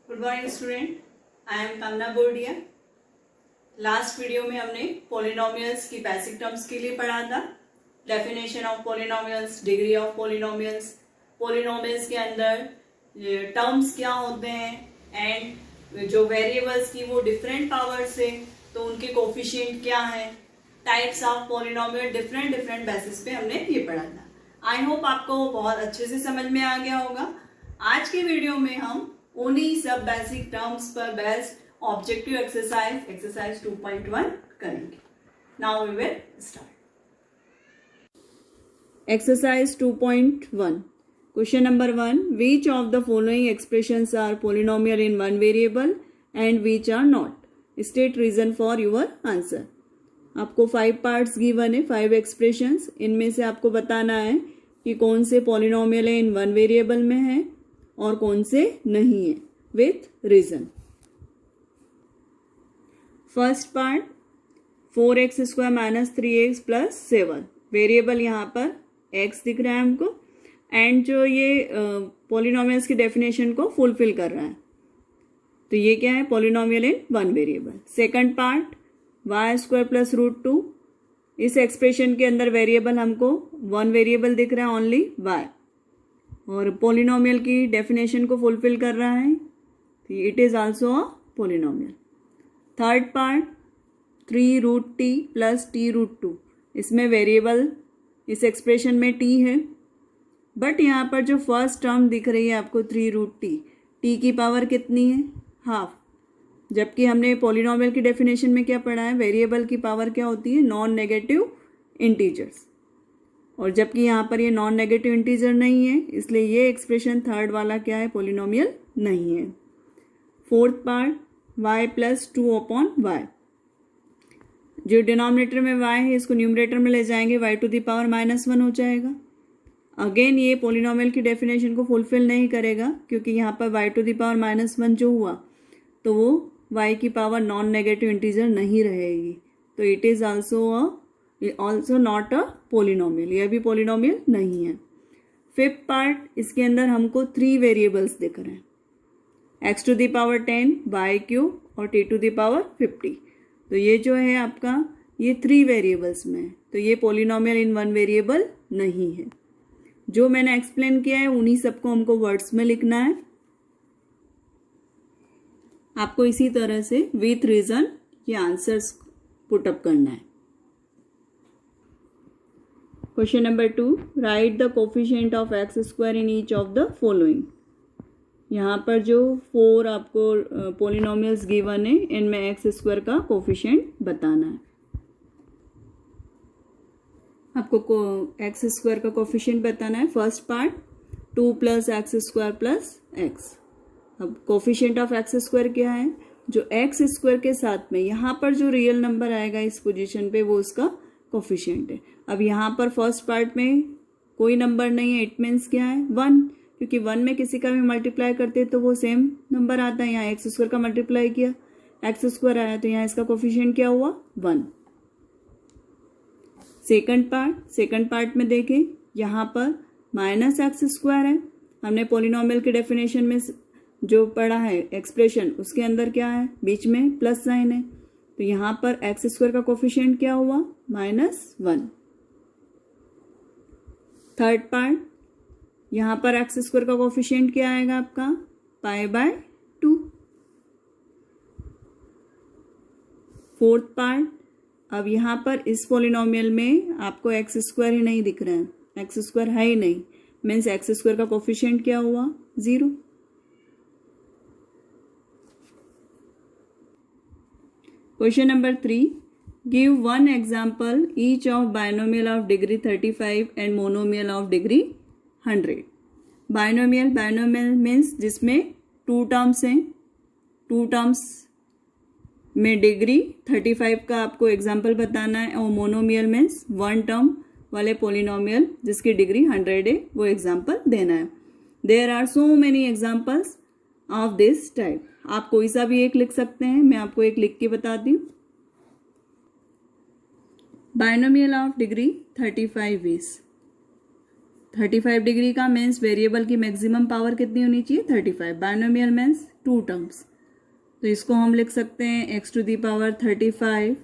Good morning student, I am कामना Bordia. Last video में हमने पॉलिनोमियल्स की बेसिक टर्म्स के लिए पढ़ा था। Definition of polynomials, degree of polynomials, polynomials के अंदर टर्म्स क्या होते हैं एंड जो वेरिएबल्स की वो डिफरेंट पावर्स है तो उनके कोफिशिएंट क्या है, types of polynomial different basis पे हमने ये पढ़ा था। आई होप आपको वो बहुत अच्छे से समझ में आ गया होगा। आज के वीडियो में हम उन्हीं सब बेसिक टर्म्स पर बेस्ड ऑब्जेक्टिव एक्सरसाइज 2.1 करेंगे। Now we will start exercise 2.1। Question number 1, which of the following expressions are polynomial in one variable and which are not, state reason for your answer. आपको 5 parts given है, 5 expressions. इनमें से आपको बताना है कि कौन से पॉलिनोमियल है इन वन वेरिएबल में है और कौन से नहीं है, with reason. First part, 4x² - 3x + 7। Variable यहाँ पर x दिख रहा है हमको एंड जो ये पॉलिनोमियल्स की डेफिनेशन को फुलफिल कर रहा है, तो ये क्या है, polynomial in one variable. Second part, y² + √2। इस एक्सप्रेशन के अंदर वेरिएबल हमको वन वेरिएबल दिख रहा है, ओनली y, और पॉलिनोमियल की डेफिनेशन को फुलफिल कर रहा है, it is also a polynomial. Third part, 3√t + t√2। इसमें वेरिएबल इस एक्सप्रेशन में t है, बट यहाँ पर जो फर्स्ट टर्म दिख रही है आपको 3√t, t की पावर कितनी है, हाफ। जबकि हमने पॉलिनोमियल की डेफिनेशन में क्या पढ़ा है, वेरिएबल की पावर क्या होती है, नॉन नेगेटिव इंटीजर्स, और जबकि यहाँ पर ये नॉन नेगेटिव इंटीजर नहीं है, इसलिए ये एक्सप्रेशन थर्ड वाला क्या है, पॉलिनोमियल नहीं है। Fourth part, y + 2/y। जो डिनोमिनेटर में y है इसको न्यूमरेटर में ले जाएंगे, y⁻⁻1 हो जाएगा। अगेन ये पॉलिनोमियल की डेफिनेशन को फुलफिल नहीं करेगा, क्योंकि यहाँ पर y⁻⁻1 जो हुआ तो वो y की पावर नॉन नेगेटिव इंटीजर नहीं रहेगी, तो it is also not a polynomial, यह भी पॉलिनोमियल नहीं है। फिफ्थ पार्ट, इसके अंदर हमको 3 वेरिएबल्स दिख रहे हैं, x⁻10, y³ और t⁻50। तो ये जो है आपका, ये 3 वेरिएबल्स में है, तो ये पॉलिनोमियल इन वन वेरिएबल नहीं है। जो मैंने एक्सप्लेन किया है उन्हीं सबको हमको वर्ड्स में लिखना है। आपको इसी तरह से विथ रीजन ये आंसर्स पुट अप करना है। Question number 2, right the coefficient of x² in each of the following. यहाँ पर जो 4 आपको पॉलिनोमियल्स गिवन है, इनमें x² का कोफिशिएंट बताना है। आपको x² का कोफिशिएंट बताना है। First part, 2 + x² + x। अब कोफिशिएंट ऑफ x² क्या है, जो x² के साथ में यहाँ पर जो रियल नंबर आएगा इस पोजीशन पे वो उसका कोफिशिएंट है। अब यहाँ पर फर्स्ट पार्ट में कोई नंबर नहीं है, इट मीन्स क्या है, 1, क्योंकि 1 में किसी का भी मल्टीप्लाई करते तो वो सेम नंबर आता है। यहाँ x² का मल्टीप्लाई किया, x² आया, तो यहाँ इसका कोफिशिएंट क्या हुआ, 1। सेकंड पार्ट में देखें, यहाँ पर -x² है। हमने पॉलिनोमियल के डेफिनेशन में जो पढ़ा है एक्सप्रेशन, उसके अंदर क्या है, बीच में प्लस साइन है, तो यहाँ पर x² का कोफिशिएंट क्या हुआ, -1। थर्ड पार्ट, यहाँ पर x² का कोफिशिएंट क्या आएगा आपका, π/2। फोर्थ पार्ट, अब यहाँ पर इस पॉलिनोमियल में आपको x² ही नहीं दिख रहा है, x² है ही नहीं, मीन्स x² का कोफिशिएंट क्या हुआ, 0। Question number 3, give 1 example each of binomial of degree 35 and monomial of degree 100। Binomial means जिसमें 2 टर्म्स हैं, 2 टर्म्स में डिग्री 35 का आपको एग्जाम्पल बताना है, और मोनोमियल मीन्स 1 टर्म वाले पॉलिनोमियल जिसकी डिग्री 100 है, वो एग्जाम्पल देना है। There are so many examples of this type. आप कोई सा भी एक लिख सकते हैं, मैं आपको एक लिख के बताती हूँ। Binomial of degree 35 is 35 degree का मीन्स वेरिएबल की मैक्सिमम पावर कितनी होनी चाहिए 35। बाइनोमियल मीन्स टू टर्म्स, तो इसको हम लिख सकते हैं x to the power 35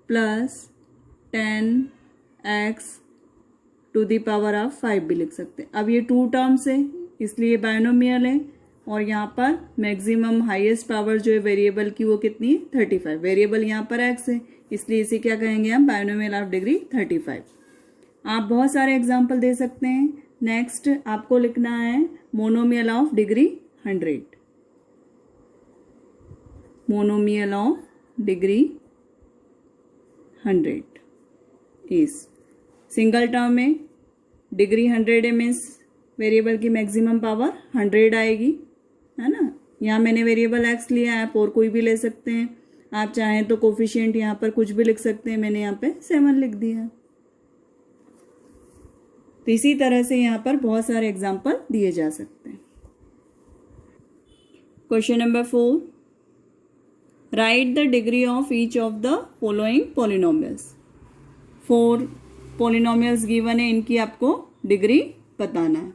plus 10x to the power of 5 भी लिख सकते हैं। अब ये टू टर्म्स है इसलिए बाइनोमियल है, और यहाँ पर मैक्सिमम हाईएस्ट पावर जो है वेरिएबल की वो कितनी है 35। वेरिएबल यहाँ पर x है इसलिए इसे क्या कहेंगे हम बाइनोमियल ऑफ डिग्री 35। आप बहुत सारे एग्जाम्पल दे सकते हैं। नेक्स्ट आपको लिखना है monomial of degree 100। Monomial of degree 100 is single term में डिग्री 100 है मीन्स वेरिएबल की मैक्सिमम पावर 100 आएगी, है ना। यहाँ मैंने वेरिएबल x लिया है, आप और कोई भी ले सकते हैं। आप चाहें तो कोफिशिएंट यहाँ पर कुछ भी लिख सकते हैं, मैंने यहाँ पे 7 लिख दिया। तो इसी तरह से यहाँ पर बहुत सारे एग्जाम्पल दिए जा सकते हैं। Question number 4, right the degree of each of the following polynomials. 4 polynomials given है, इनकी आपको डिग्री बताना है।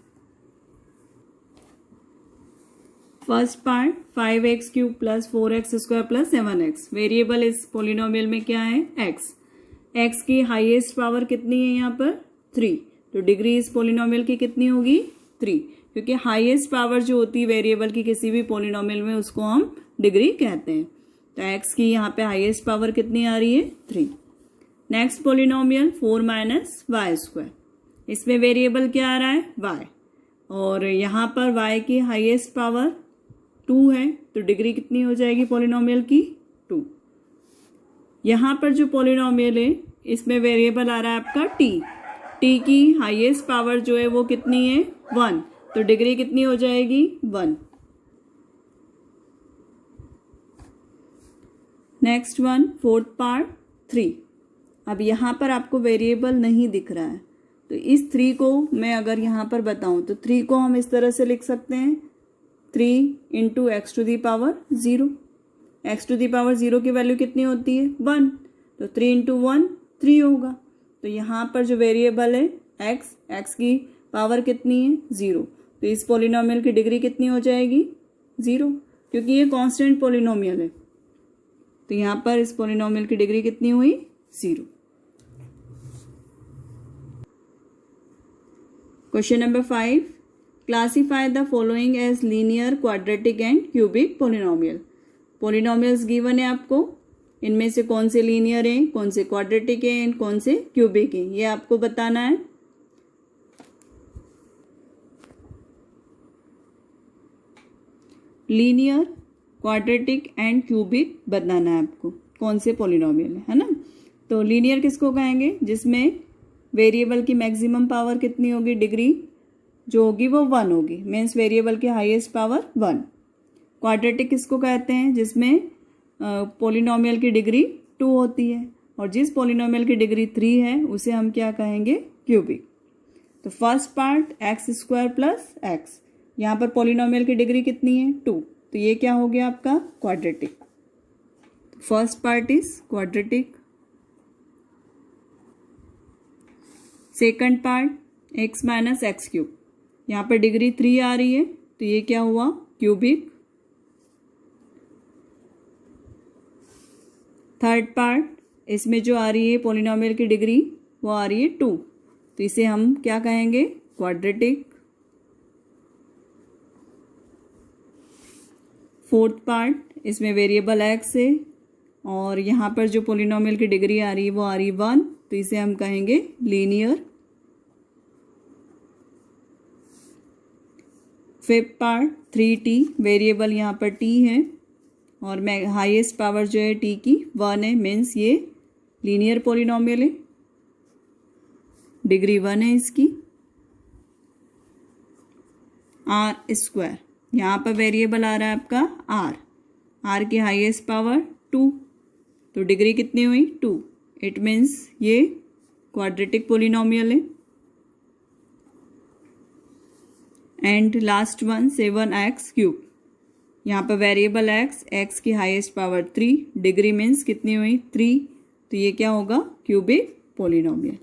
First part 5x cube plus 4x square plus 7x। Variable इस पॉलिनोमियल में क्या है x। x की हाईएस्ट पावर कितनी है यहाँ पर 3, तो डिग्री इस पॉलिनोमियल की कितनी होगी 3, क्योंकि हाईएस्ट पावर जो होती है वेरिएबल की किसी भी पॉलिनोमियल में उसको हम डिग्री कहते हैं। तो x की यहाँ पे हाईएस्ट पावर कितनी आ रही है 3। Next polynomial 4 minus y square, इसमें वेरिएबल क्या आ रहा है y, और यहाँ पर y की हाईएस्ट पावर 2 है, तो डिग्री कितनी हो जाएगी पॉलिनोमियल की 2। यहाँ पर जो पॉलिनोमियल है इसमें वेरिएबल आ रहा है आपका t की हाईएस्ट पावर जो है वो कितनी है 1, तो डिग्री कितनी हो जाएगी 1। Next one fourth part 3। अब यहाँ पर आपको वेरिएबल नहीं दिख रहा है, तो इस 3 को मैं अगर यहाँ पर बताऊँ तो 3 को हम इस तरह से लिख सकते हैं 3 into x to the power 0। X to the power 0 की वैल्यू कितनी होती है 1, तो 3 इंटू 1 3 होगा। तो यहाँ पर जो वेरिएबल है x की पावर कितनी है 0, तो इस पॉलिनोमियल की डिग्री कितनी हो जाएगी 0, क्योंकि ये कांस्टेंट पॉलिनोमियल है। तो यहाँ पर इस पॉलिनोमियल की डिग्री कितनी हुई 0। Question number 5, classify the following as linear, quadratic and cubic polynomial. Polynomials given है आपको, इनमें से कौन से लीनियर हैं, कौन से क्वाड्रेटिक हैं, कौन से क्यूबिक हैं, ये आपको बताना है। लीनियर, क्वाड्रेटिक एंड क्यूबिक बताना है आपको कौन से पॉलिनोमियल है ना। तो लीनियर किसको कहेंगे, जिसमें वेरिएबल की मैक्सिमम पावर कितनी होगी, डिग्री जो होगी वो 1 होगी, मीन्स वेरिएबल की हाईएस्ट पावर 1। क्वाड्रेटिक किसको कहते हैं, जिसमें पॉलिनोमियल की डिग्री 2 होती है, और जिस पॉलिनोमियल की डिग्री 3 है उसे हम क्या कहेंगे क्यूबिक। तो first part x square plus x, यहाँ पर पॉलिनोमियल की डिग्री कितनी है 2, तो ये क्या हो गया आपका quadratic. First part is quadratic. Second part x minus x cube, यहाँ पर डिग्री 3 आ रही है, तो ये क्या हुआ क्यूबिक। थर्ड पार्ट, इसमें जो आ रही है पॉलिनोमियल की डिग्री वो आ रही है 2, तो इसे हम क्या कहेंगे क्वाड्रेटिक। फोर्थ पार्ट, इसमें वेरिएबल एक्स है और यहाँ पर जो पॉलिनोमियल की डिग्री आ रही है वो आ रही है 1, तो इसे हम कहेंगे linear. Fifth part 3t, variable यहाँ पर t है और मैं हाईएस्ट पावर जो है t की 1 है, मीन्स ये लीनियर पॉलिनोमियल है, डिग्री 1 है इसकी। आर स्क्वायर, यहाँ पर वेरिएबल आ रहा है आपका r की हाईएस्ट पावर 2, तो डिग्री कितनी हुई 2, इट मीन्स ये क्वाड्रेटिक पॉलिनोमियल है। And last one 7x cube, यहाँ पर वेरिएबल x की हाईएस्ट पावर 3, डिग्री मीन्स कितनी हुई 3, तो ये क्या होगा क्यूबिक पॉलिनोमियल।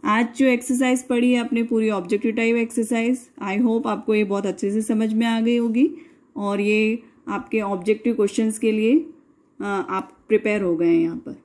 आज जो एक्सरसाइज पढ़ी है अपने पूरी objective type exercise, I hope आपको ये बहुत अच्छे से समझ में आ गई होगी और ये आपके ऑब्जेक्टिव क्वेश्चंस के लिए आप प्रिपेयर हो गए हैं यहाँ पर।